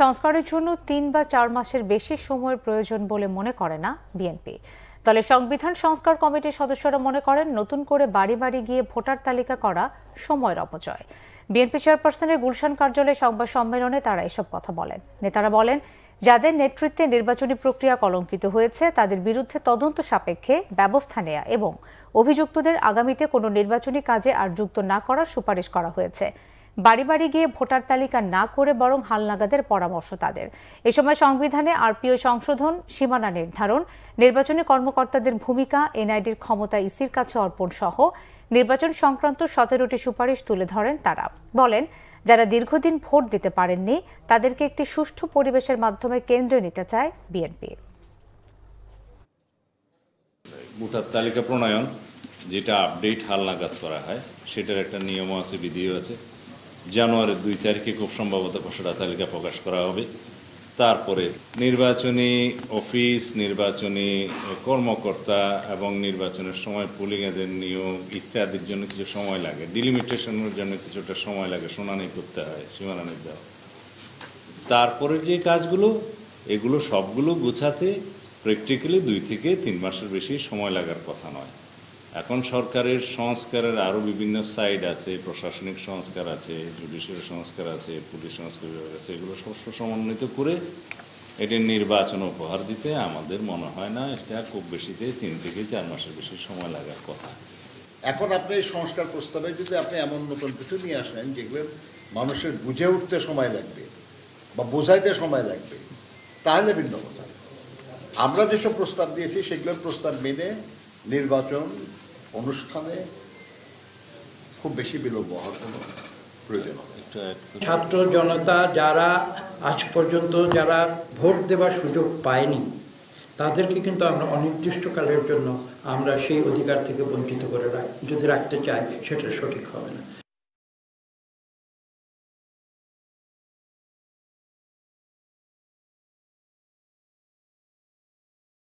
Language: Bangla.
সংস্কারের জন্য ৩ বা ৪ মাসের বেশি সময়ের প্রয়োজন বলে মনে করে না বিএনপি। দলের সংবিধান সংস্কার কমিটির সদস্যরা মনে করেন নতুন করে বাড়ি বাড়ি গিয়ে ভোটার তালিকা করা সময়ের অপচয়। বিএনপি চেয়ারপারসনের গুলশান কার্যালয়ে সংবাদ সম্মেলনে তারা এসব কথা বলেন। নেতারা বলেন, যাদের নেতৃত্বে নির্বাচনী প্রক্রিয়া কলঙ্কিত হয়েছে তাদের বিরুদ্ধে তদন্ত সাপেক্ষে ব্যবস্থা নেওয়া এবং অভিযুক্তদের আগামীতে কোনো নির্বাচনী কাজে আর যুক্ত না করার সুপারিশ করা হয়েছে। বাড়ি বাড়ি গিয়ে ভোটার তালিকা না করে বরং হালনাগাদের পরামর্শ তাদের। এ সময় সংবিধানে আরপিও সংশোধন, সীমানা নির্ধারণ, নির্বাচনী কর্মকর্তাদের ভূমিকা, এনআইডির ক্ষমতা ইসির কাছে অর্পণ সহ নির্বাচন সংক্রান্ত 17টি সুপারিশ তুলে ধরেন তারা। বলেন, যারা দীর্ঘদিন ভোট দিতে পারেননি তাদেরকে একটি সুষ্ঠু পরিবেশের মাধ্যমে কেন্দ্রে নিতে চায় বিএনপি। ভোটার তালিকা প্রণয়ন, যেটা আপডেট হালনাগাদ করা হয়, সেটার একটা নিয়ম আছে, বিধিও আছে। জানুয়ারির 2 তারিখে খুব সম্ভবত খসড়া তালিকা প্রকাশ করা হবে। তারপরে নির্বাচনী অফিস, নির্বাচনী কর্মকর্তা এবং নির্বাচনের সময় পুলিং এদের নিয়োগ ইত্যাদির জন্য কিছু সময় লাগে, ডিলিমিটেশনের জন্য কিছুটা সময় লাগে, শুনানি করতে হয়, সীমানা নির্ধারণ। তারপরে যে কাজগুলো, এগুলো সবগুলো গোছাতে প্র্যাকটিক্যালি 2 থেকে 3 মাসের বেশি সময় লাগার কথা নয়। এখন সরকারের সংস্কারের আরও বিভিন্ন সাইড আছে, প্রশাসনিক সংস্কার আছে, জুডিশিয়াল সংস্কার আছে, পুলিশ সংস্কার বিভাগ আছে, এগুলো সব সমন্বিত করে এটি নির্বাচন উপহার দিতে আমাদের মনে হয় না এটা খুব বেশিতে 3 থেকে 4 মাসের বেশি সময় লাগার কথা। এখন আপনি এই সংস্কার প্রস্তাবে যদি আপনি এমন নতুন কিছু নিয়ে আসেন যেগুলো মানুষের বুঝে উঠতে সময় লাগবে বা বোঝাইতে সময় লাগবে, তাহলে ভিন্ন কথা। আমরা যেসব প্রস্তাব দিয়েছি সেগুলোর প্রস্তাব মেনে নির্বাচন অনুষ্ঠানে খুব বেশি বিলম্ব হওয়ার কোনো প্রয়োজন হবে। ছাত্র জনতা যারা আজ পর্যন্ত যারা ভোট দেওয়ার সুযোগ পায়নি তাদেরকে কিন্তু আমরা অনির্দিষ্টকালের জন্য আমরা সেই অধিকার থেকে বঞ্চিত করে যদি রাখতে চাই, সেটা সঠিক হবে না।